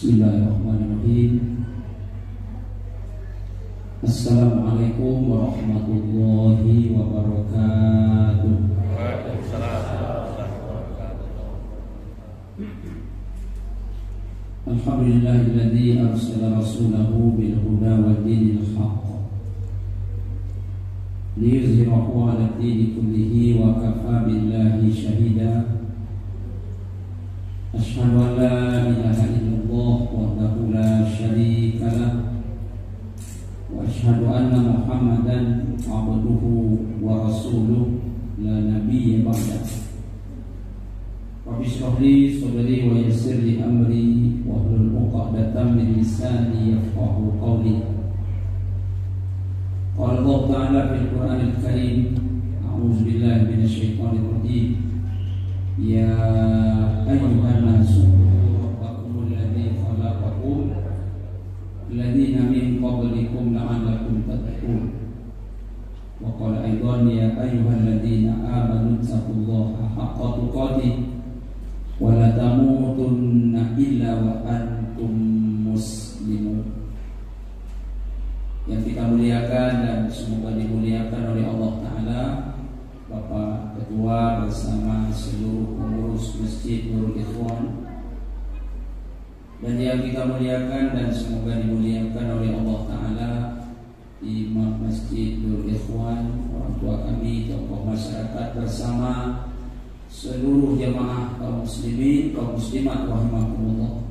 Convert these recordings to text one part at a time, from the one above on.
Bismillahirrahmanirrahim. Assalamualaikum warahmatullahi wabarakatuh. Alhamdulillahilladzi arsala rasulahu bil huda wa dinil haqq liyuzhirahu 'ala ad-dini kullihi wa kafaa billahi shahida. Asyhadu an la ilaha illallah wahdahu la syarika lah wa asyhadu anna Muhammadan abduhu wa rasuluh la nabiyya ba'dah. Rabbi shrah li sadri wa yassir li amri wa hlul 'uqdatam min lisani yafqahu qawli. Qala Allah Ta'ala fil Qur'anil Karim, a'udzu billahi minasy syaithanir rajim. Ya ayyuhan nasu rabbakumul ladzi khalaqakum alladziina min qablikum la'allakum tattaqun. Wa qala aidan ya ayyuhalladzina amanu taqullaha haqqa tuqatih wa la tamutunna illa wa antum muslimun. Yang kita muliakan dan semoga dimuliakan oleh Allah Ta'ala, Bapak Ketua bersama seluruh pengurus Masjid Nurul Ikhwan, dan yang kita muliakan dan semoga dimuliakan oleh Allah Ta'ala, Imam Masjid Nurul Ikhwan, orang tua kami, tokoh masyarakat bersama seluruh jamaah kaum muslimin, kaum muslimat rahimakumullah.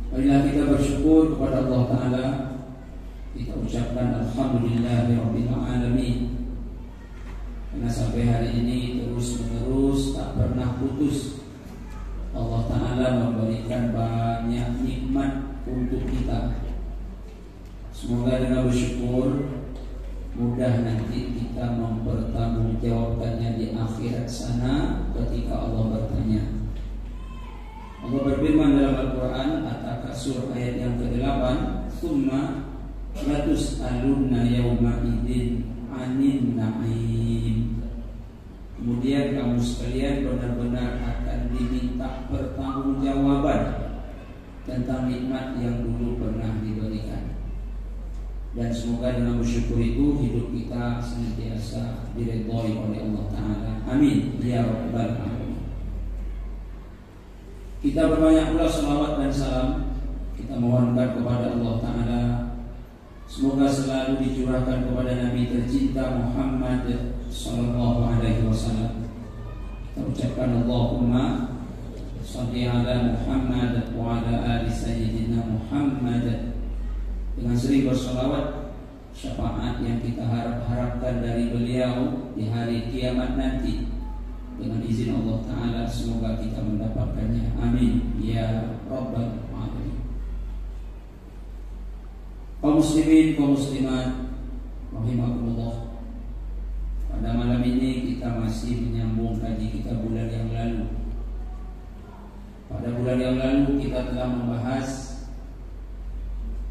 Marilah kita bersyukur kepada Allah Ta'ala. Kita ucapkan alhamdulillahirabbil alamin, karena sampai hari ini terus menerus tak pernah putus Allah Ta'ala memberikan banyak nikmat untuk kita. Semoga dengan bersyukur mudah nanti kita mempertanggungjawabkannya di akhirat sana ketika Allah bertanya. Allah berfirman dalam Al-Quran At-Takasur ayat yang ke-8, "Tsumma latus'alunna yawma idzin 'anin na'im." Kemudian kamu sekalian benar-benar akan diminta pertanggungjawaban tentang nikmat yang dulu pernah diberikan. Dan semoga dengan bersyukur itu hidup kita senantiasa diridhai oleh Allah Ta'ala. Amin ya rabbal alamin. Kita berbanyak pula salawat dan salam kita mohonkan kepada Allah Ta'ala, semoga selalu dicurahkan kepada Nabi tercinta Muhammad sallallahu alaihi wasallam. Kita ucapkan Allahumma shalli ala Muhammad wa ala ali sayyidina Muhammad, dengan sering bersalawat syafaat yang kita harapkan dari beliau di hari kiamat nanti. Dengan izin Allah Ta'ala semoga kita mendapatkannya. Amin ya rabbal alamin. Kaum muslimin, kaum muslimat rahimakumullah, pada malam ini kita masih menyambung kaji kita bulan yang lalu. Pada bulan yang lalu kita telah membahas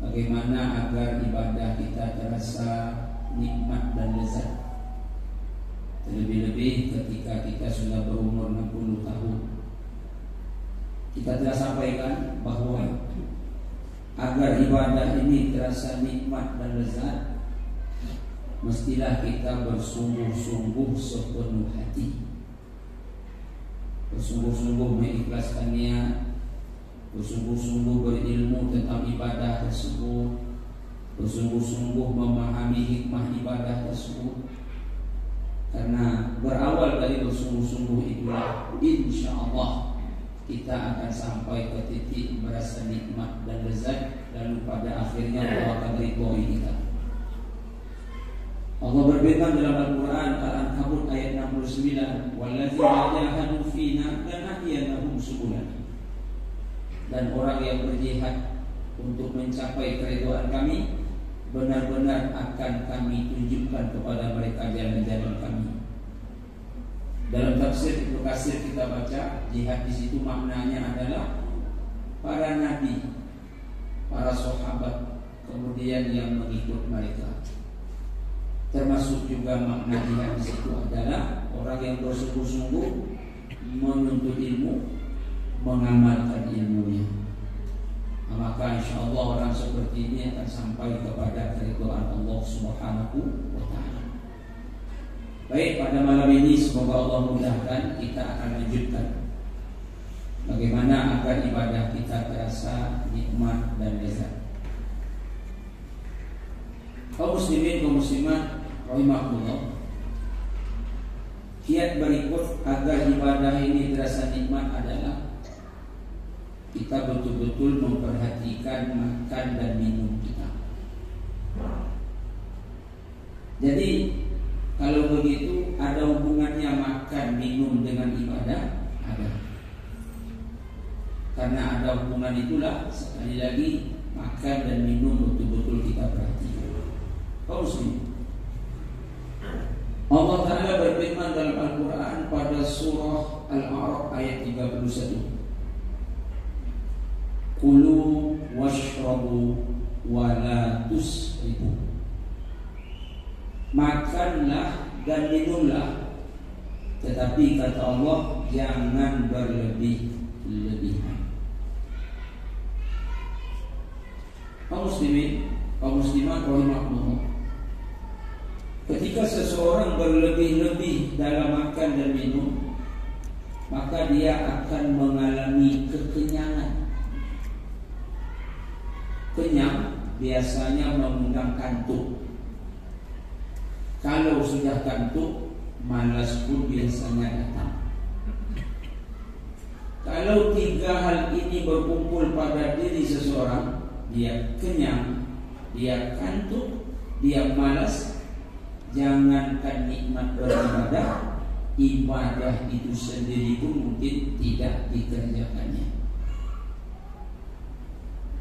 bagaimana agar ibadah kita terasa nikmat dan lezat, terlebih-lebih ketika kita sudah berumur 60 tahun. Kita telah sampaikan bahwa agar ibadah ini terasa nikmat dan lezat, mestilah kita bersungguh-sungguh sepenuh hati, bersungguh-sungguh mengikhlaskannya, bersungguh-sungguh berilmu tentang ibadah tersebut, bersungguh-sungguh memahami hikmah ibadah tersebut. Karena berawal dari bersungguh-sungguh itulah insyaallah kita akan sampai ke titik merasa nikmat dan lezat, lalu pada akhirnya Allah akan ridhoi kita. Allah berfirman dalam Al-Quran Al-Ankabut ayat 69, "Walladzina jahadu fina lanahdiyannahum subulana." Dan orang yang berjihad untuk mencapai keridhaan kami, benar-benar akan kami tunjukkan kepada mereka jalan-jalan kami. Dalam tafsir Ibnu Katsir kita baca, jihad di situ maknanya adalah para nabi, para sahabat, kemudian yang mengikut mereka. Termasuk juga makna jihad di situ adalah orang yang bersungguh-sungguh menuntut ilmu, mengamalkan ilmunya. Maka insya Allah orang seperti ini akan sampai kepada keridhaan Allah Subhanahu wa Ta'ala. Baik, pada malam ini semoga Allah mudahkan kita akan lanjutkan bagaimana agar ibadah kita terasa nikmat dan lezat. Kaum muslimin, kaum muslimat rahimakumullah, kiat berikut agar ibadah ini terasa nikmat adalah kita betul-betul memperhatikan makan dan minum kita. Jadi kalau begitu ada hubungannya makan minum dengan ibadah? Ada. Karena ada hubungan itulah sekali lagi makan dan minum betul-betul kita perhatikan. Kaum muslimin, Allah Ta'ala berfirman dalam Al-Quran pada surah Al-A'raf ayat 31, Kulu washrabu wa la tusrifu. Makanlah dan minumlah, tetapi kata Allah jangan berlebih-lebihan. Kaum muslimin, kaum muslimat rahimakumullah, ketika seseorang berlebih-lebih dalam makan dan minum, maka dia akan mengalami kekenyangan. Kenyang biasanya mengundang kantuk. Kalau sudah kantuk, malas pun biasanya datang. Kalau tiga hal ini berkumpul pada diri seseorang, dia kenyang, dia kantuk, dia malas, jangankan nikmat beribadah, ibadah itu sendiri pun mungkin tidak dikerjakannya.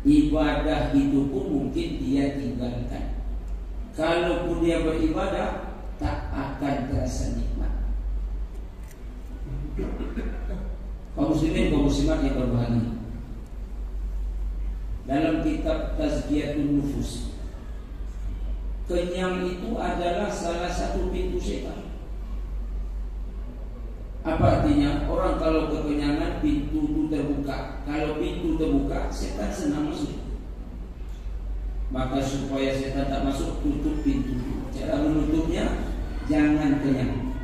Ibadah itu pun mungkin dia tinggalkan. Kalaupun dia beribadah, tak akan terasa nikmat. Kaum muslimin, kaum muslimat yang berbahagia, dalam kitab Tazkiyatun Nufus, kenyang itu adalah salah satu pintu setan. Apa artinya? Orang kalau kekenyangan, pintu itu terbuka. Kalau pintu terbuka, setan senang masuk. Maka supaya setan tak masuk, tutup pintu. Cara menutupnya, jangan kenyang.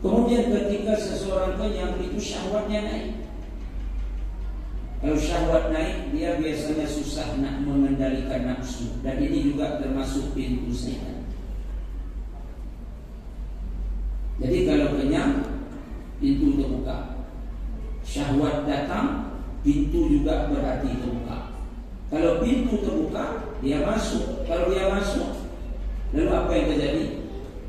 Kemudian ketika seseorang kenyang, itu syahwatnya naik. Kalau syahwat naik, dia biasanya susah nak mengendalikan nafsu. Dan ini juga termasuk pintu setan. Jadi kalau kenyang, pintu terbuka. Syahwat datang, pintu juga berarti terbuka. Kalau pintu terbuka, dia masuk. Kalau dia masuk, lalu apa yang terjadi?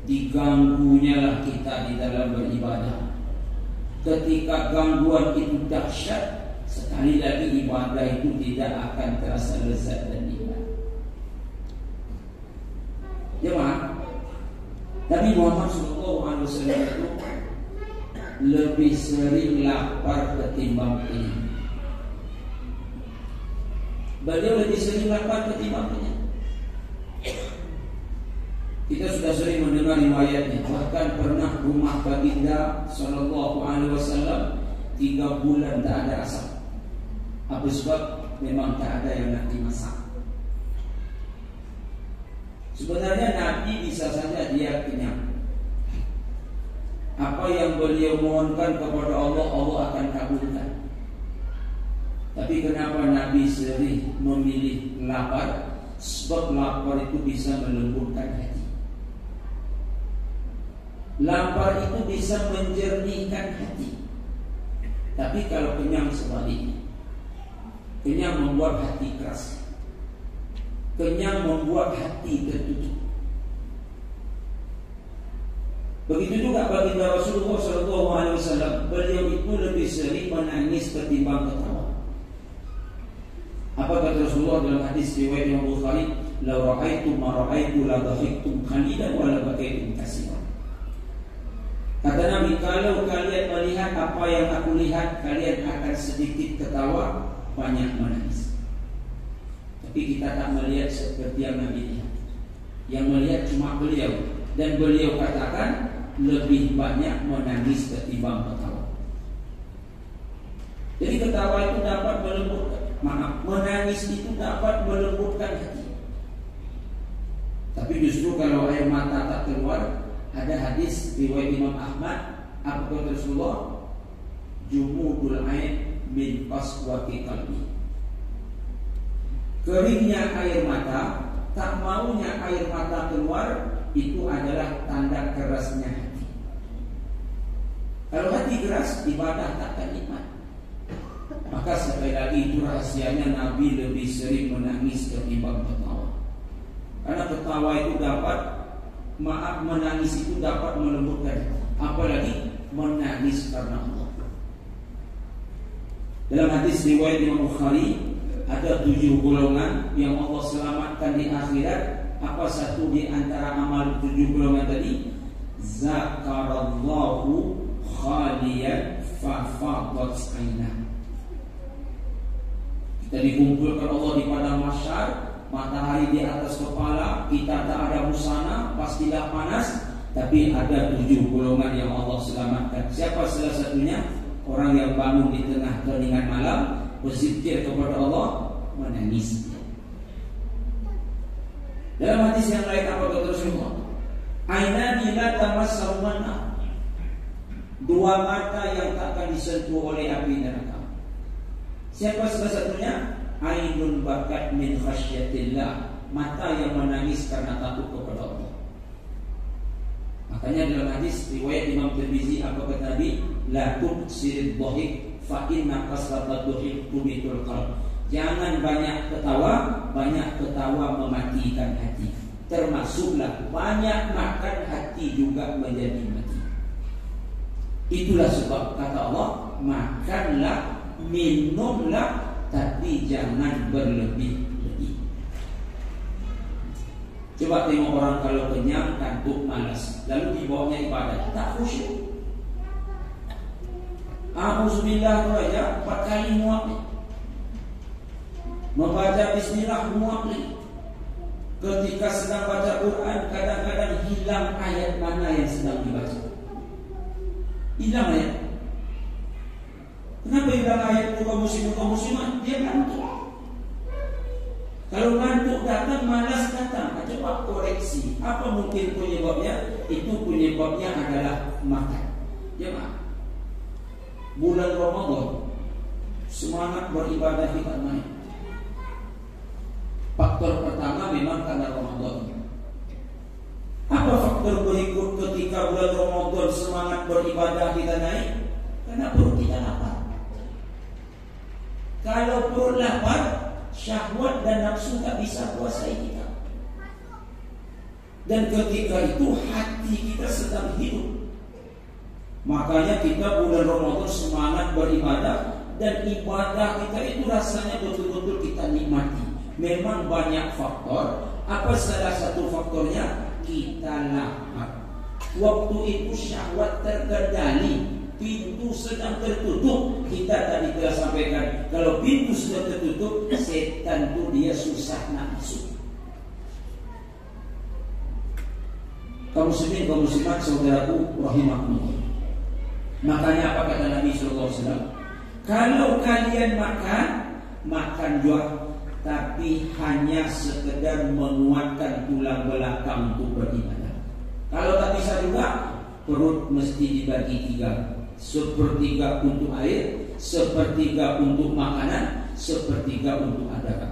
Diganggunya lah kita di dalam beribadah. Ketika gangguan itu dahsyat, sekali lagi ibadah itu tidak akan terasa lezat dan nikmat. Jemaah, Nabi Muhammad SAW itu lebih sering lapar ketimbang kenyang. Beliau lebih sering lapar ketimbang kenyang. Kita sudah sering mendengar riwayatnya. Bahkan pernah rumah baginda SAW 3 bulan tak ada asap. Apa sebab? Memang tak ada yang nak dimasak. Sebenarnya Nabi bisa saja dia kenyang. Apa yang beliau mohonkan kepada Allah, Allah akan kabulkan. Tapi kenapa Nabi sering memilih lapar? Sebab lapar itu bisa melembutkan hati. Lapar itu bisa menjernihkan hati. Tapi kalau kenyang sebaliknya. Kenyang membuat hati keras. Kenyang membuat hati tertutup. Begitu juga baginda Rasulullah SAW, beliau itu lebih sering menangis ketimbang ketawa. Apa kata Rasulullah dalam hadis riwayat Imam Bukhari? "La ra'aitu ma ra'aitu la dhahiqtum qalilan wa la bakaitum katsiran." Kata Nabi, kalau kalian melihat apa yang aku lihat, kalian akan sedikit ketawa, banyak menangis. Tapi kita tak melihat seperti yang Nabi lihat. Yang melihat cuma beliau. Dan beliau katakan lebih banyak menangis ketimbang ketawa. Jadi ketawa itu dapat menangis itu dapat melembutkan hati. Tapi justru kalau air mata tak keluar, ada hadis riwayat Imam Ahmad, apa kata Rasulullah? Jumudul ain min qaswati qalbi. Keringnya air mata, tak maunya air mata keluar, itu adalah tanda kerasnya hati. Kalau hati keras, ibadah takkan nikmat. Maka sekali lagi itu rahasianya Nabi lebih sering menangis ketimbang ketawa. Karena ketawa itu dapat, menangis itu dapat melembutkan hati. Apalagi menangis karena Allah. Dalam hadis riwayat Imam Bukhari, ada 7 golongan yang Allah selamatkan di akhirat. Apa satu di antara amal 7 golongan tadi? Zakarallahu khaliyan fafadat ainah. Kita dikumpulkan Allah di padang mahsyar, matahari di atas kepala, kita tak ada busana, pastilah panas. Tapi ada 7 golongan yang Allah selamatkan. Siapa salah satunya? Orang yang bangun di tengah keningan malam, berzikir kepada Allah, menangis. Dalam hadis yang lain apa kata Rasulullah? Ainani la tamassahu an-nar. 2 mata yang takkan disentuh oleh api neraka. Siapa salah satunya? Ainun bakat min khasyatillah. Mata yang menangis karena takut kepada Allah. Makanya dalam hadis riwayat Imam Tirmizi apa kata Nabi? La tuksirid dhahik fa inna kasratat dhahik tubitul qalb. Jangan banyak ketawa mematikan hati. Termasuklah banyak makan hati juga menjadi mati. Itulah sebab kata Allah, makanlah, minumlah, tapi jangan berlebih-lebih. Coba tengok orang kalau kenyang, kantuk, malas, lalu dibawanya ibadah, tak khusyuk. Alhamdulillah tu aja 4 kali muak ni. Membaca bismillah muak ni. Ketika sedang baca Quran, kadang-kadang hilang ayat mana yang sedang dibaca. Hilang ayat. Kenapa hilang ayat muka muslimat? Dia ngantuk. Kalau ngantuk datang, malas datang. Coba koreksi. Apa mungkin penyebabnya? Itu penyebabnya adalah makan. Jemaah, bulan Ramadan, semangat beribadah kita naik. Faktor pertama memang karena Ramadan. Apa faktor berikut ketika bulan Ramadan semangat beribadah kita naik? Karena perut kita lapar. Kalau perut lapar, syahwat dan nafsu tak bisa kuasai kita. Dan ketika itu hati kita sedang hidup. Makanya kita bulan Ramadan semangat beribadah, dan ibadah kita itu rasanya betul-betul kita nikmati. Memang banyak faktor. Apa salah satu faktornya? Kita lapar. Waktu itu syahwat terkendali, pintu sedang tertutup. Kita tadi telah sampaikan, kalau pintu sudah tertutup, setan itu dia susah nak masuk. Kaum muslimin, kaum muslimat, saudaraku rahimakumullah. Makanya apa kata Nabi sallallahu alaihi wasallam? Kalau kalian makan juga, tapi hanya sekedar menguatkan tulang belakang untuk beribadah. Kalau tak bisa juga, perut mesti dibagi 3. Sepertiga untuk air, sepertiga untuk makanan, sepertiga untuk adakan.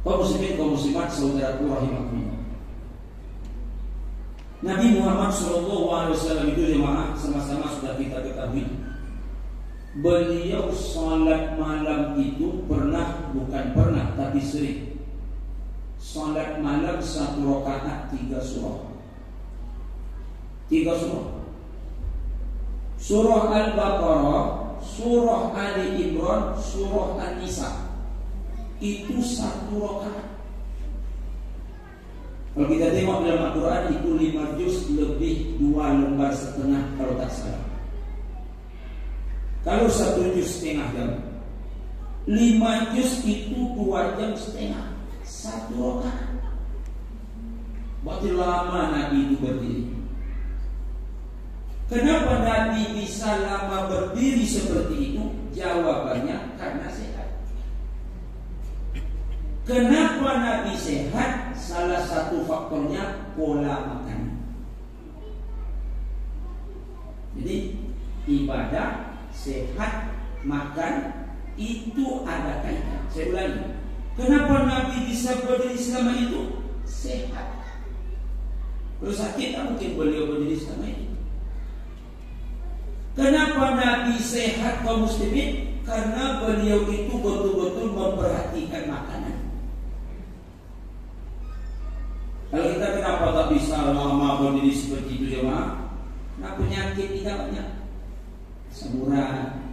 Kaum muslimin, kaum muslimat, saudaraku rahimakumullah. Nabi Muhammad SAW itu jemaah sama-sama sudah kita ketahui, beliau salat malam itu tapi sering. Salat malam 1 rakaat 3 surah. 3 surah. Surah Al-Baqarah, Surah Ali Imran, Surah An-Nisa. Itu 1 rakaat. Kalau kita tengok dalam Al-Quran itu 5 juz lebih 2 lembar setengah kalau tak salah. Kalau 1 juz setengah jam, 5 juz itu 2 jam setengah, 1 rakaat. Berarti lama Nabi itu berdiri. Kenapa Nabi bisa lama berdiri seperti itu? Jawabannya karena sehat. Kenapa Nabi sehat? Salah satu faktornya pola makan. Jadi ibadah, sehat, makan itu ada kaitan. Saya ulangi. Kenapa Nabi bisa berdiri selama itu? Sehat. Kalau sakit tak mungkin beliau berdiri selama itu. Kenapa Nabi sehat kaum muslimin? Karena beliau itu betul-betul memperhatikan makanan. Kalau kita kenapa tak bisa lama berdiri seperti itu jemaah? Nah, penyakit tidak banyak. Samuran,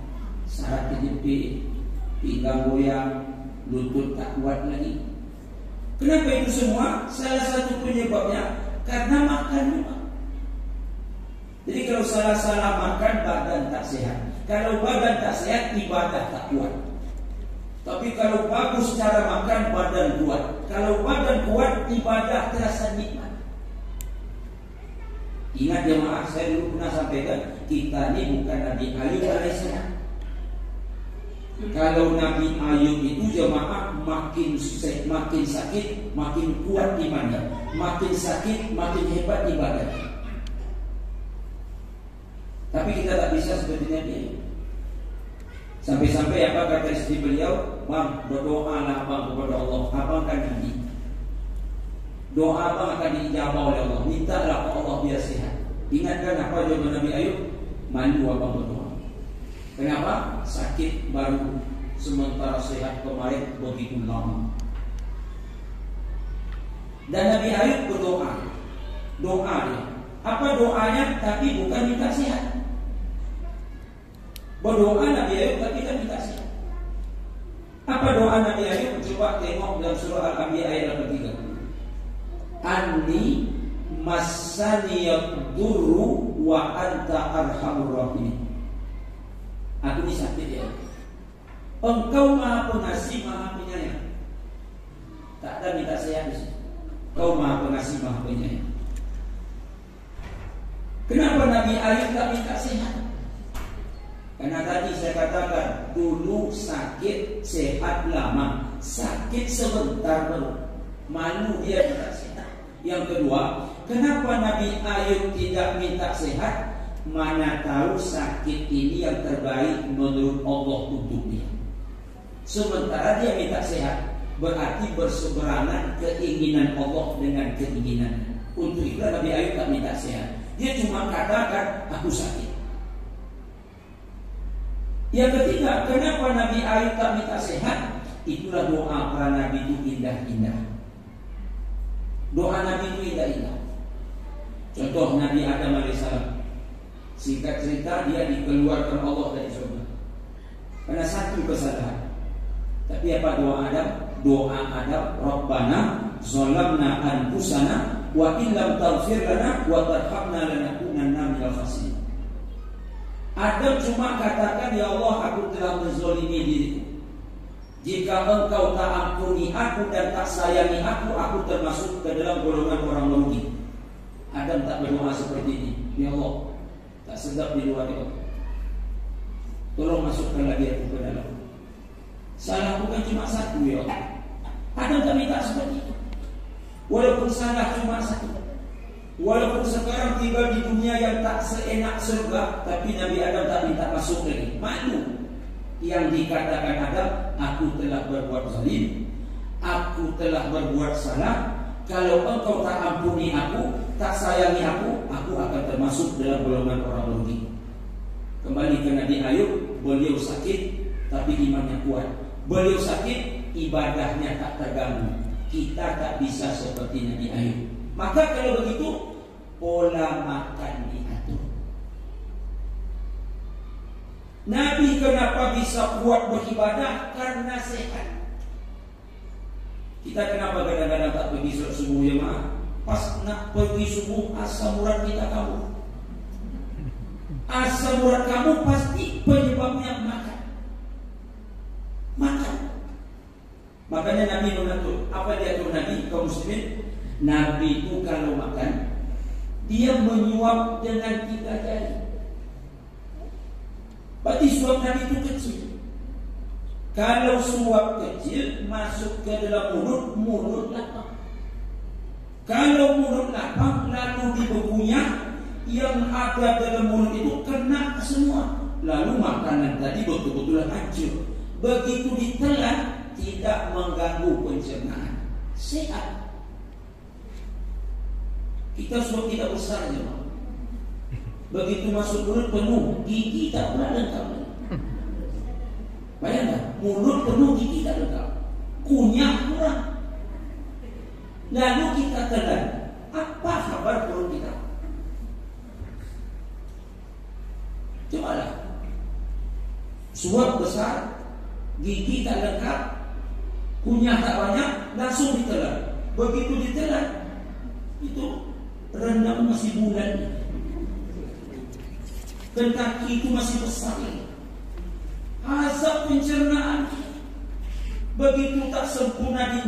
saraf kejepit, pinggang goyang, lutut tak kuat lagi. Kenapa itu semua? Salah satu penyebabnya karena makan juga. Jadi kalau salah-salah makan, badan tak sehat. Kalau badan tak sehat, ibadah tak kuat. Tapi kalau bagus cara makan, badan kuat. Kalau badan kuat, ibadah terasa nikmat. Ingat jemaah, saya dulu pernah sampaikan, kita ini bukan Nabi Ayub alaihissalam. Kalau Nabi Ayub itu jemaah makin sakit, makin kuat imannya. Makin sakit, makin hebat ibadahnya. Tapi kita tak bisa seperti Nabi. Sampai-sampai apa kata istri beliau, "Bang, berdoalah abang kepada Allah. Abang kan Nabi. Doa abang akan diijabah oleh Allah. Mintalah ke Allah biar sehat." Ingatkan apa jawaban Nabi Ayub? Malu abang berdoa. Kenapa? Sakit baru, sementara sehat kemarin begitu lama. Dan Nabi Ayub berdoa. Doa dia. Apa doanya? Tapi bukan minta sehat. Berdoa Nabi Ayub tapi kan minta sehat. Apa doa Nabi Ayub? Coba tengok dalam surah Al-Anbiya ayat 3. Anni massaniyad durru wa anta arhamur rahimin. Aku ini sakit ya. Engkau Maha Pengasih, Maha Penyayang. Tak ada minta sehat di sini. Kau Maha Pengasih, Maha Penyayang. Kenapa Nabi Ayub tak minta sehat? Karena tadi saya katakan dulu sakit, sehat lama. Sakit sebentar baru. Malu dia minta sehat. Yang kedua, kenapa Nabi Ayub tidak minta sehat? Mana tahu sakit ini yang terbaik menurut Allah untuk dia. Sementara dia minta sehat, berarti berseberangan keinginan Allah dengan keinginan. Untuk itu Nabi Ayub tak minta sehat. Dia cuma katakan aku sakit. Yang ketiga, kenapa Nabi Ayub tak minta sehat? Itulah doa para Nabi itu indah-indah. Doa Nabi itu indah-indah. Contoh Nabi Adam alaihissalam. Singkat cerita dia dikeluarkan Allah dari surga karena satu kesalahan. Tapi apa doa Adam? Doa Adam, Rabbana zalamna anfusana wa illam taghfir lana wa tarhamna lanakunanna minal khasirin. Adam cuma katakan, ya Allah, aku telah menzalimi diriku. Jika engkau tak ampuni aku dan tak sayangi aku termasuk ke dalam golongan orang merugi. Adam tak berdoa seperti ini. Ya Allah, tak sedap di luar itu. Tolong masukkan lagi aku ke dalam. Salahku kan cuma satu ya Allah. Adam tak minta seperti itu. Walaupun salah cuma satu. Walaupun sekarang tiba di dunia yang tak seenak surga, tapi Nabi Adam tak minta masuk lagi. Malu. Yang dikatakan Adam, aku telah berbuat zalim, aku telah berbuat salah. Kalau engkau tak ampuni aku, tak sayangi aku akan termasuk dalam golongan orang merugi. Kembali ke Nabi Ayub, beliau sakit tapi imannya kuat. Beliau sakit, ibadahnya tak terganggu. Kita tak bisa seperti Nabi Ayub. Maka kalau begitu, pola makan diatur. Nabi kenapa bisa kuat beribadah? Karena sehat. Kita kenapa kadang-kadang tak pergi subuh ya maaf? Pas nak pergi subuh, asam urat kita kabur. Asam urat kamu pasti penyebabnya makan. Makan. Makanya Nabi mengatur. Apa dia atur Nabi kaum muslimin? Nabi itu kalau makan, dia menyuap dengan 3 jari. Berarti suap Nabi itu kecil. Kalau suap kecil masuk ke dalam mulut lapang. Kalau mulut lapang lalu dibekunya, yang ada dalam mulut itu kena semua. Lalu makanan tadi betul-betul hancur. Begitu ditelan tidak mengganggu pencernaan, sehat. Kita suap tidak besar je, begitu masuk mulut penuh, gigi tak pernah lengkap. Bayangkan, mulut penuh, gigi tak lengkap, kunyah kurang. Lalu kita telan, apa kabar perut kita? Cobalah, suap besar, gigi tak lengkap, kunyah tak banyak, langsung ditelan. Begitu ditelan, itu rendang masih bulan, dan kaki itu masih besar. Azab pencernaan begitu tak sempurna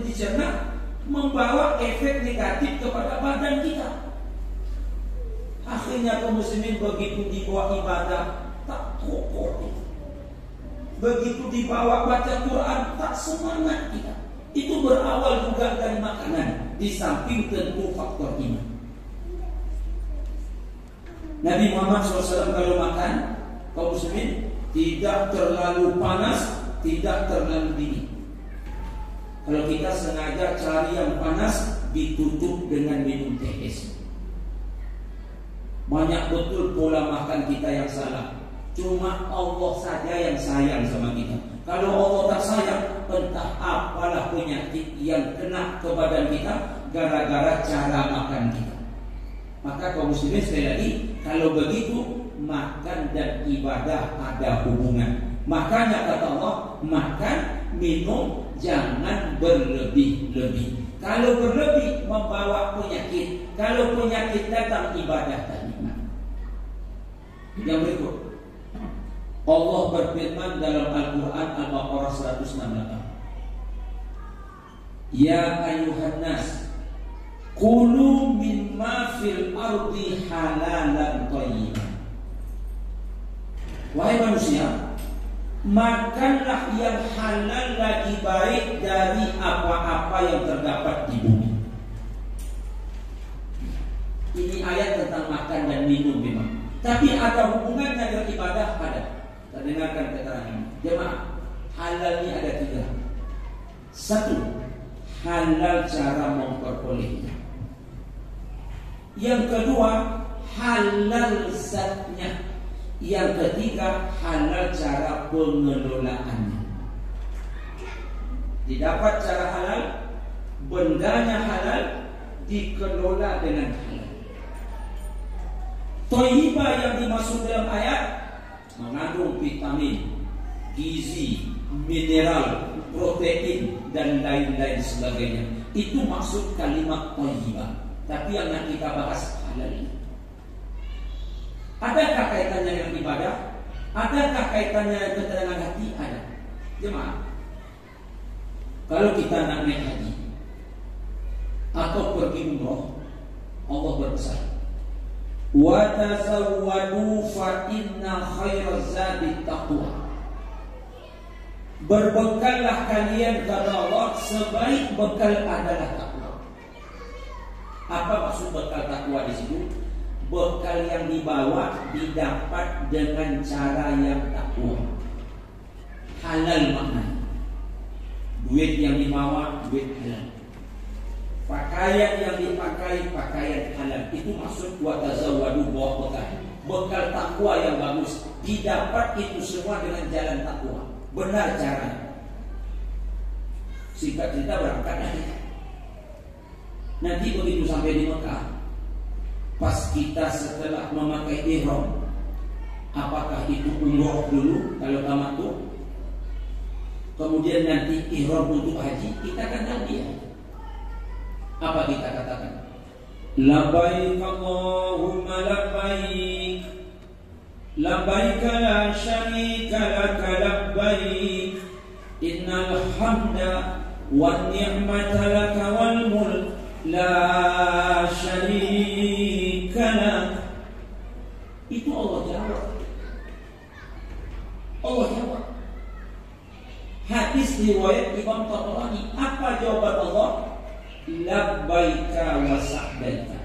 dicerna, membawa efek negatif kepada badan kita. Akhirnya kaum muslimin begitu dibawa ibadah tak kokoh, begitu dibawa baca Quran tak semangat kita. Itu berawal juga dari makanan, di samping tentu faktor iman. Nabi Muhammad SAW kalau makan, kaum muslimin tidak terlalu panas, tidak terlalu dingin. Kalau kita sengaja cari yang panas, ditutup dengan minum teh es. Banyak betul pola makan kita yang salah. Cuma Allah saja yang sayang sama kita. Kalau Allah tak sayang, entah apalah penyakit yang kena ke badan kita gara-gara cara makan kita. Maka kaum muslimin sekali lagi, kalau begitu makan dan ibadah ada hubungan. Makanya kata Allah, makan, minum jangan berlebih-lebih. Kalau berlebih membawa penyakit. Kalau penyakit datang, ibadah tak nikmat. Yang berikut, Allah berfirman dalam Al-Quran Al-Baqarah 168, Ya ayuhan nas, kulu mimma fil ardi halalan thayyiban. Wahai manusia, makanlah yang halal lagi baik dari apa-apa yang terdapat di bumi. Ini ayat tentang makan dan minum memang, tapi ada hubungannya dengan ibadah. Ada. Kita dengarkan keterangan jemaah. Halal ini ada 3. 1, halal cara memperolehnya. Yang kedua, halal zatnya. Yang ketiga, halal cara pengelolaannya. Didapat cara halal, bendanya halal, dikelola dengan halal. Thayyibah yang dimaksud dalam ayat mengandung vitamin, gizi, mineral, protein dan lain-lain sebagainya. Itu maksud kalimat thayyibah. Tapi yang nak kita bahas halal ini. Adakah kaitannya dengan ibadah? Adakah kaitannya dengan ketenangan hati? Ada. Jemaah, kalau kita nak naik haji atau pergi umrah, Allah berpesan, wa tazawwadu fa inna khairaz zadi taqwa. Berbekallah kalian kepada Allah, sebaik bekal adalah takwa. Apa maksud bekal takwa di situ? Bekal yang dibawa didapat dengan cara yang takwa, halal maknanya. Duit yang dibawa duit halal, pakaian yang dipakai pakaian halal. Itu maksud wa tazawwadu, bawa bekal. Bekal takwa yang bagus didapat itu semua dengan jalan takwa, benar caranya. Singkat cerita, berangkat lagi. Nanti begitu sampai di Mekah, pas kita setelah memakai ihram, apakah itu umroh dulu kalau tamattu, kemudian nanti ihram untuk haji, kita akan talbiyah. Apa kita katakan? Labbaik Allahumma labbaik, labbaik la syarika laka labbaik, innal hamda wan ni'mata laka wal mulk la syarika lak. Itu Allah jawab. Allah jawab. Hadis riwayat Imam Tabrani. Apa jawaban Allah? Labbaika wa sa'daika.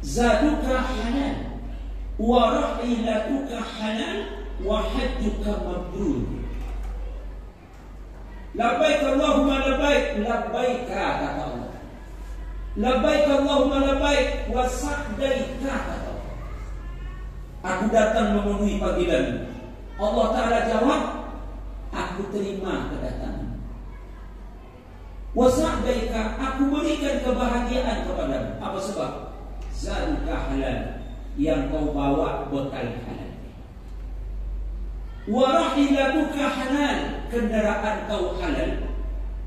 Zaduka halal wa rahilatuka halal wa hajjuka mabrur. Labbaik Allahumma labbaik. Labbaika kata Allah. Labbaik Allahumma labbaik wa sa'daika kata Allah. Aku datang memenuhi panggilanmu. Allah Ta'ala jawab, aku terima kedatangan. Wa sa'daika, aku berikan kebahagiaan kepadamu. Apa sebab? Zaduka halal, yang kau bawa bekal halal. Wa rahilatuka halal, kendaraan kau halal.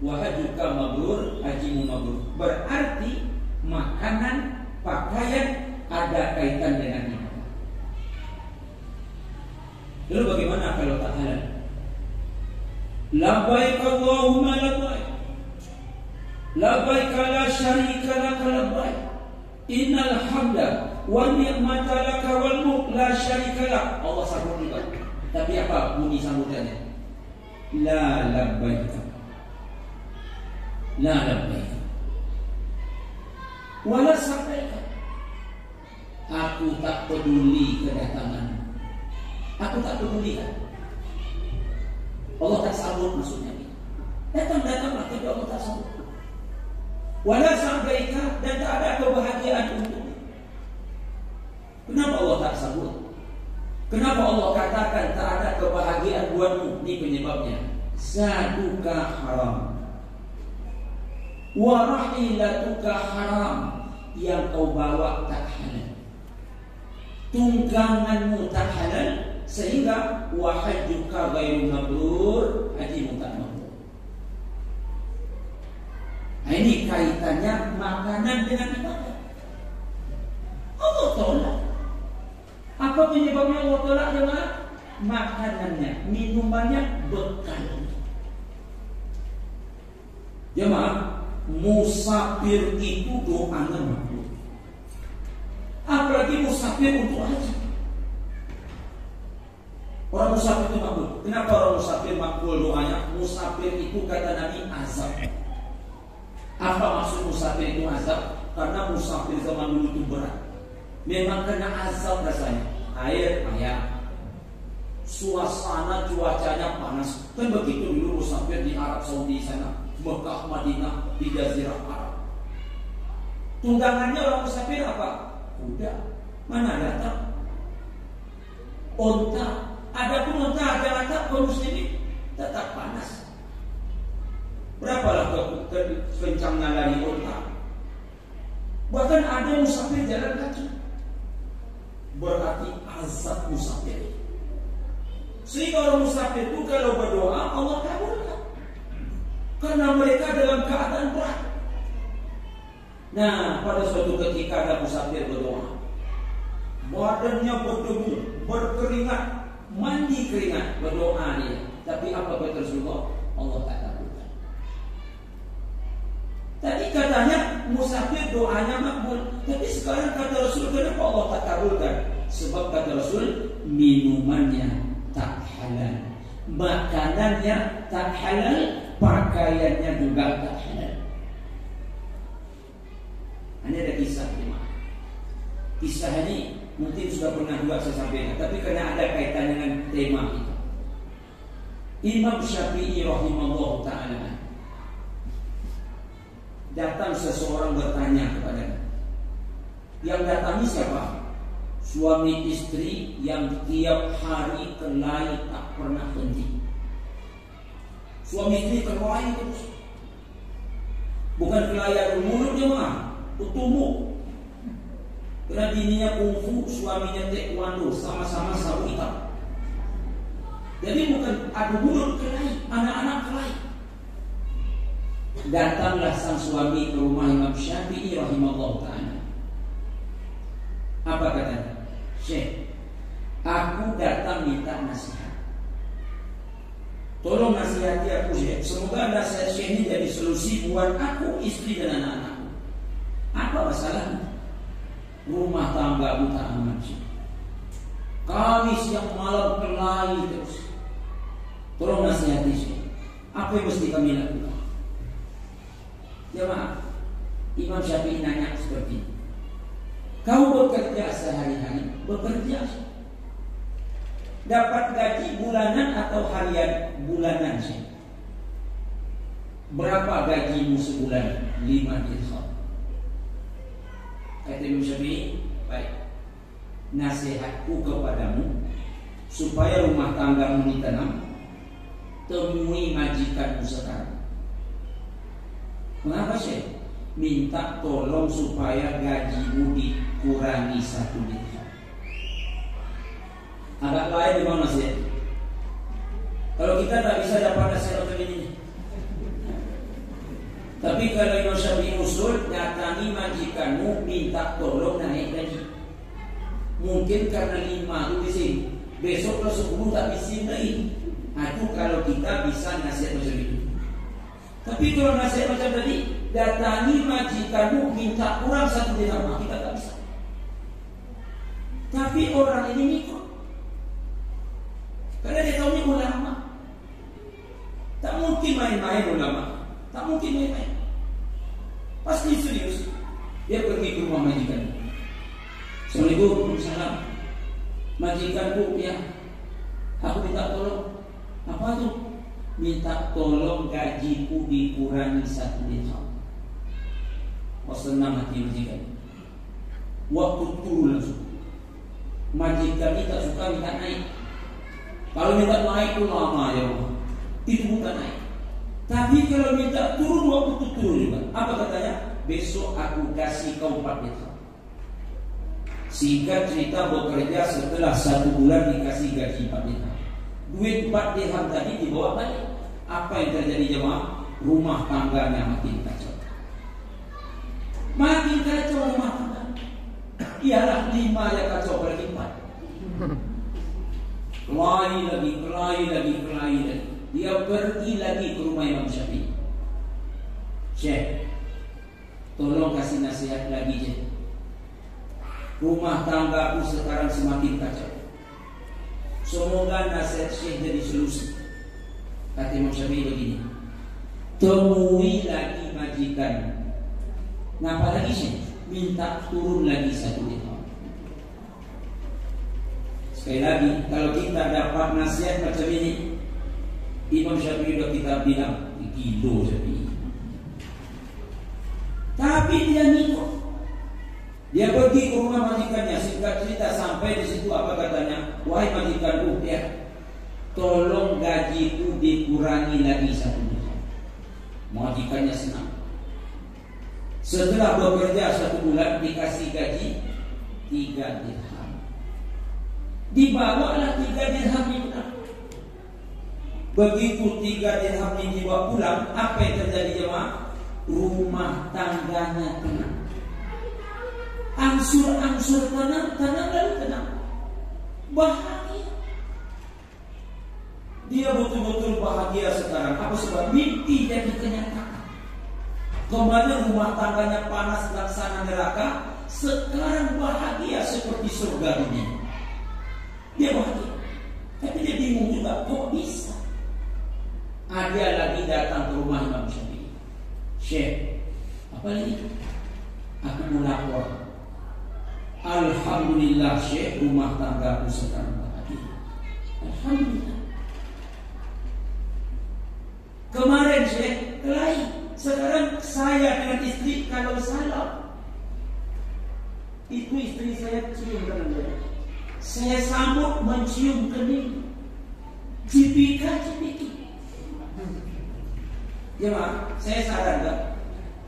Wa hajjuka mabrur, hajimu mabrur. Berarti makanan, pakaian ada kaitan dengan ini. Lalu bagaimana kalau tak halal? Labbaik Allahumma labbaik. Labbaik la syarika laka labbaik. Innal hamda wa ni'mata laka wal mulk la syarika lak. Allah sambut juga. Tapi apa bunyi sambutannya? La labbaik. La labbaik. Wala sa'daika. Aku tak peduli kedatangan. Aku tak peduli kan? Allah tak sambut maksudnya. Datang-datanglah tapi Allah tak sambut. Wala sa'daika, dan tak ada kebahagiaan untukmu. Kenapa Allah tak sambut? Kenapa Allah katakan tak ada kebahagiaan buatmu? Ini penyebabnya. Zaduka haram wa rahilatuka haram, yang kau bawa tak halal. Tungganganmu tak halal, sehingga wa hajjuka ghairu mabrur, hajimu tak mabrur. Nah, ini kaitannya makanan dengan ibadah. Allah tolak. Apa penyebabnya Allah tolak jemaah? Makanannya, minumannya, bekalnya. Jemaah, musafir itu doanya makbul. Apalagi musafir untuk haji. Orang musafir itu makbul. Kenapa orang musafir makbul doanya? Musafir itu kata Nabi azab. Apa maksud musafir itu azab? Karena musafir zaman dulu itu berat. Memang kena azab rasanya. Air payah, suasana cuacanya panas. Kan begitu dulu musafir di Arab Saudi sana, Mekah, Madinah, di Jazirah Arab. Tunggangannya orang musafir apa? Kuda. Mana datang? Onta. Adapun onta ada datang ke muslimin tetap panas. Berapalah kencangnya lari onta? Bahkan ada musafir jalan kaki. Berarti azab musafir. Sehingga orang musafir itu kalau berdoa Allah kabulkan, karena mereka dalam keadaan berat. Nah, pada suatu ketika ada musafir berdoa, badannya berdebu, berkeringat, mandi keringat, berdoa dia. Tapi apa kata Rasulullah? Allah tak kabulkan. Tadi katanya musafir doanya makbul, tapi sekarang kata Rasul, kenapa Allah tak kabulkan? Sebab kata Rasul, minumannya tak halal, makanannya tak halal, pakaiannya juga tak halal. Ini ada kisah jemaah. Kisah ini mungkin sudah pernah juga saya sampaikan, tapi karena ada kaitan dengan tema itu. Imam Syafi'i rahimahullah ta'ala, datang seseorang bertanya kepadanya. Yang datangi siapa? Suami istri yang tiap hari kelahi tak pernah henti. Suami istri kelahi terus. Bukan kelahi adu mulut jemaah, tutumu. Karena bininya kungfu, suaminya taekwondo, sama-sama sabu hitam. Jadi bukan adu mulut, kelahi, anak-anak kelahi. Datanglah sang suami ke rumah Imam Syafi'i rahimahullah ta'ala. Apa katanya? Syekh, aku datang minta nasihat. Tolong nasihati aku Syekh. Semoga nasihat Syekh ini jadi solusi buat aku, istri dan anak-anakku. Apa masalahnya? Rumah tangga buta aman Syekh. Kamis yang malam kelahi terus. Tolong nasihati saya. Apa yang mesti kami lakukan? Jemaah, Imam Syafi'i nanya seperti ini. Kau bekerja sehari-hari, bekerja, dapat gaji bulanan atau harian? Bulanan sih. Berapa gajimu sebulan? 5 dirham. Kata Imam Syafi'i, baik, nasihatku kepadamu supaya rumah tanggamu ditanam, temui majikanmu sekarang. Kenapa sih? Minta tolong supaya gajimu dikurangi 1 dirham. Agak lain di mana sih? Kalau kita tak bisa dapat nasihat macam ini. Tapi kalau Imam Syafi'i usul, datangi majikanmu, minta tolong naik gaji. Mungkin karena 5 itu bising, besok kalau 10 tak bising lagi. Itu kalau kita bisa nasihat macam itu. Tapi kalau nasihat macam tadi, datangi majikanmu, minta kurang 1 dirham, kita tak bisa. Tapi orang ini ngikut, karena dia tahu ini ulama. Tak mungkin main-main ulama, tak mungkin main-main. Pasti serius. Dia pergi ke rumah majikan. Assalamualaikum, salam. Majikanku, ya, aku minta tolong. Apa tuh? Minta tolong gajiku dikurangi 1 dirham. Senang hati majikan. Waktu turun langsung. Majikan ini tak suka minta naik. Kalau minta naik itu lama ya Allah. Itu bukan naik. Tapi kalau minta turun, waktu itu turun juga. Apa katanya? Besok aku kasih kau 4 dirham. Singkat cerita, bekerja setelah 1 bulan dikasih gaji 4 dirham. Duit 4 dirham tadi dibawa balik. Apa yang terjadi jemaah? Rumah tangganya makin kacau. Makin kacau rumah tangga. Ialah 5 yang kacau apalagi 4. Kelahi lagi. Dia pergi lagi ke rumah Imam Syafi'i. Syekh, tolong kasih nasihat lagi, Syekh. Rumah tanggaku sekarang semakin kacau. Semoga nasihat Syekh jadi solusi. Kata Imam Syafi'i begini, temui lagi majikan. Ngapa lagi sih? Minta turun lagi 1 dirham. Sekali lagi, kalau kita dapat nasihat macam ini, Imam Syafi'i sudah kita bilang gilo Syafi'i. Tapi dia ngikut. Dia pergi ke rumah majikannya. Singkat cerita sampai di situ apa katanya? Wahai majikanku, ya, tolong gajiku dikurangi lagi 1 dirham. Majikannya senang. Setelah bekerja 1 bulan dikasih gaji 3 dirham. Dibawalah 3 dirham itu. Begitu 3 dirham ini dibawa pulang, apa yang terjadi jemaah? Rumah tangganya tenang. Angsur-angsur tenang lalu tenang. Bahagia. Dia betul-betul bahagia sekarang. Apa sebab? Mimpi jadi kenyataan. Kemarin rumah tangganya panas laksana neraka, sekarang bahagia seperti surga dunia. Dia bahagia. Tapi dia bingung juga, kok bisa? Dia lagi datang ke rumah Imam Syafi'i. Syekh, apa lagi? Aku mau lapor. Alhamdulillah Syekh, rumah tanggaku sekarang bahagia. Alhamdulillah. Kemarin Syekh kelahi, sekarang saya dengan istri kalau salah, itu istri saya cium kanan dia. Saya sambut mencium kening. Cipika-cipiki. Jemaah, saya sarankan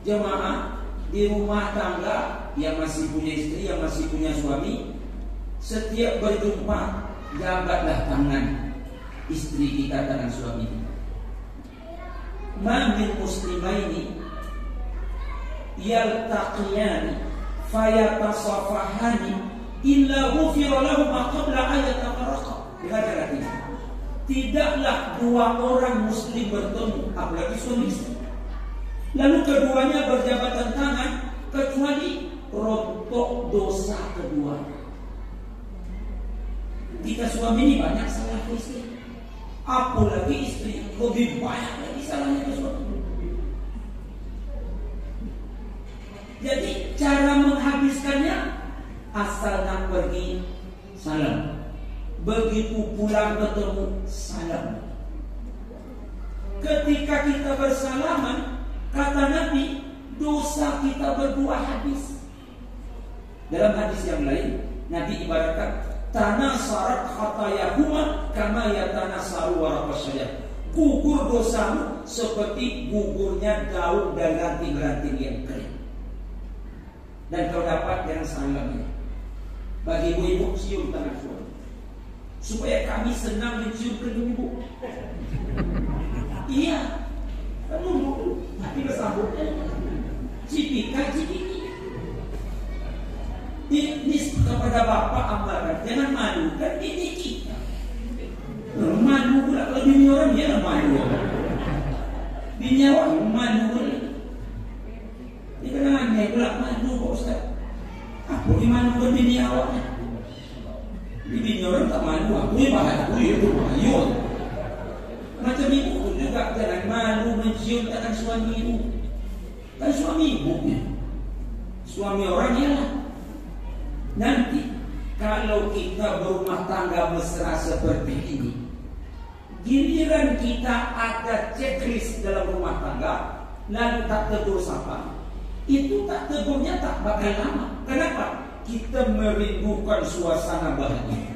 jemaah di rumah tangga yang masih punya istri, yang masih punya suami, setiap berjumpa jabatlah tangan istri kita, tangan suami kita. Ma min muslimaini yaltaqiyani fayatasafahani illa ghufira lahu ma qabla ayat tafarraqa. Dengar artinya. Tidaklah 2 orang muslim bertemu, apalagi suami istri, lalu keduanya berjabatan tangan, kecuali rontok dosa kedua. kita suami ini banyak salah ke istri, apalagi istri lebih banyak lagi salahnya ke suami. Jadi cara menghabiskannya asal nak pergi salam, begitu pulang ketemu salam. Ketika kita bersalaman, kata Nabi, dosa kita berdua habis. Dalam hadis yang lain, Nabi ibaratkan tanasarat khatayahuma kama yatanasaru waraqas syajar. Gugur dosamu seperti gugurnya daun dan ranting-ranting yang kering. Dan kalau dapat jangan salamnya. Bagi ibu-ibu, cium tangan suami supaya kami senang mencium kedua ibu. Iya, kamu mau tapi bersambutnya cipika cipiki. Ini kepada bapak amalkan, jangan malu kan ini kita. Malu pula kalau bini orang dia malu. Bini orang malu pula. Ini kenangannya pula malu Pak Ustaz. Aku ini malu kan bini awaknya. Bini orang tak malu, aku ini bahagia, itu ayo. Macam ibu juga jangan malu mencium tangan suami ibu. Kan suami ibu, suami orangnya lah. Nanti kalau kita berumah tangga mesra seperti ini, giliran kita ada checklist dalam rumah tangga, lalu tak tegur sapa, itu tak tegurnya tak bakal lama. Kenapa? Kita merindukan suasana bahagia.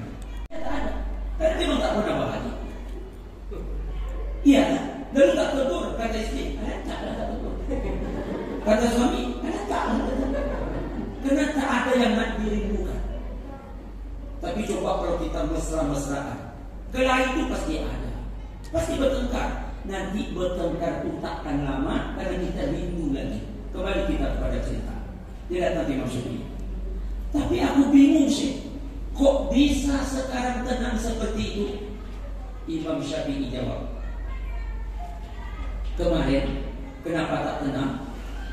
Tak ada, karena memang tak pernah bahagia. Iya, lalu tak tegur, kata istri, tak tegur. Kata suami, tak tegur. Karena tak ada yang nak dirindukan. Tapi coba kalau kita mesra-mesraan, kelahi itu pasti ada, pasti bertengkar. Nanti bertengkar itu takkan lama karena kita rindu lagi. Kembali kita kepada cerita. Tidak nanti maksudnya. Tapi aku bingung sih, kok bisa sekarang tenang seperti itu? Imam Syafi'i jawab, kemarin kenapa tak tenang?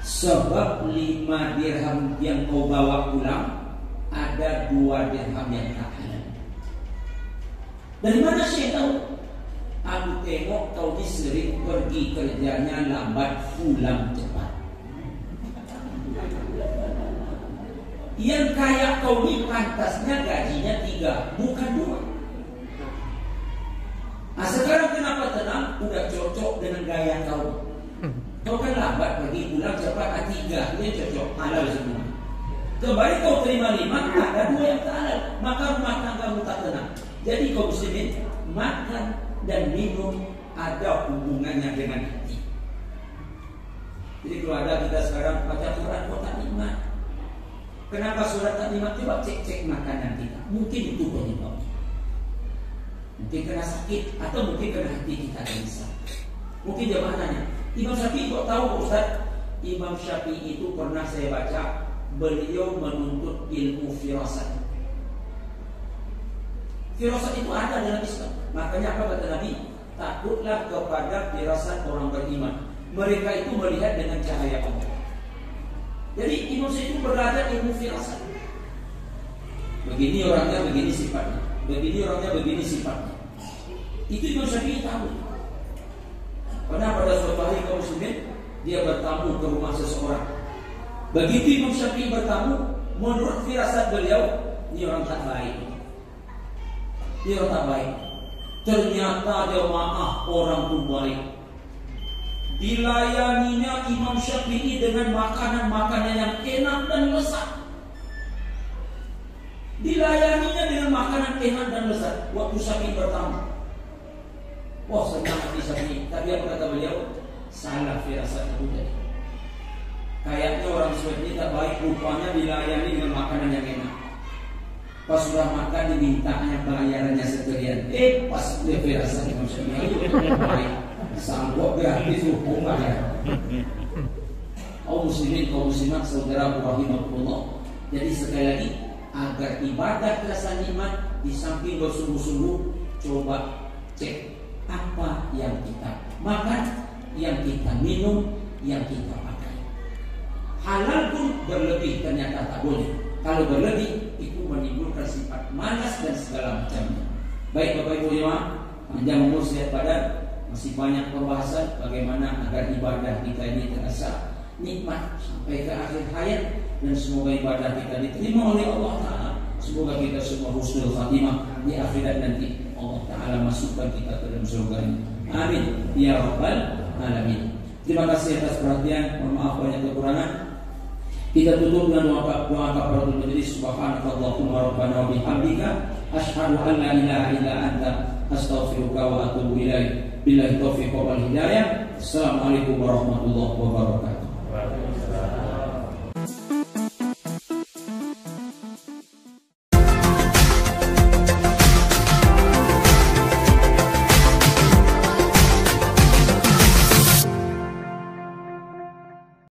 Sebab 5 dirham yang kau bawa pulang, ada 2 dirham yang tak ada. Dari mana saya tahu? Aku tengok kau ni sering pergi kerjanya lambat, pulang cepat. Yang kayak kau ni pantasnya gajinya 3, bukan 2. Nah, sekarang kenapa tenang? Udah cocok dengan gaya kau. Kau kan lambat pergi, pulang cepat, 3, dia cocok, halal semua. Kembali kau terima 5, ada 2 yang tak halal, maka rumah tanggamu tak tenang. Jadi kau muslimin, makan dan minum ada hubungannya dengan hati. Jadi kalau ada kita sekarang baca Quran kok tak nikmat. Kenapa surat tak nikmat? Coba cek makanan kita. Mungkin itu penyebab. Mungkin kena sakit atau mungkin kena hati kita yang bisa. Mungkin jemaah nanya, Imam Syafi'i kok tahu Pak Ustaz? Imam Syafi'i itu pernah saya baca, beliau menuntut ilmu firasat. Firasat itu ada dalam Islam. Makanya apa kata Nabi? Takutlah kepada firasat orang beriman. Mereka itu melihat dengan cahaya Allah. Jadi Imam Syafi'i itu berada ilmu firasat. Begini orangnya, begini sifatnya. Begini orangnya, begini sifatnya. Itu Imam Syafi'i tahu. Pernah pada suatu hari kaum muslimin, dia bertamu ke rumah seseorang. Begitu Imam Syafi'i bertamu, menurut firasat beliau, ini orang tak baik. Ini orang tak baik. Ternyata jemaah orang itu baik. Dilayaninya Imam Syafi'i dengan makanan-makanan yang enak dan lezat. Dilayaninya dengan makanan enak dan lezat. Waktu Syafi'i bertamu, wah senang hati Syafi'i. Tapi apa kata beliau? Salah firasat itu tadi. Kayaknya orang Syafi'i tak baik, rupanya dilayani dengan makanan yang enak. Pas sudah makan dimintanya bayarannya sekalian. Pas dia firasat Imam Syafi'i baik, sanggup gratis hukum bayar. Kaum muslimin, kaum muslimat, saudara rahimakumullah. Jadi sekali lagi, agar ibadah terasa nikmat, di samping bersungguh-sungguh, coba cek apa yang kita makan, yang kita minum, yang kita pakai. Halal pun berlebih ternyata tak boleh. Kalau berlebih itu menimbulkan sifat malas dan segala macamnya. Baik Bapak Ibu jemaah, panjang umur sehat badan, masih banyak pembahasan bagaimana agar ibadah kita ini terasa nikmat sampai ke akhir hayat, dan semoga ibadah kita diterima oleh Allah Ta'ala. Semoga kita semua husnul khatimah di akhirat nanti, Allah Ta'ala masukkan kita ke dalam surga. Amin ya rabbal alamin. Terima kasih atas perhatian. Mohon maaf banyak kekurangan. Kita tutup dengan doa kafaratul majlis. Subhanakallahumma rabbana wa bihamdika asyhadu an la ilaha illa anta astaghfiruka wa atubu ilaik. Billahi taufiq wal hidayah. Assalamualaikum warahmatullahi wabarakatuh.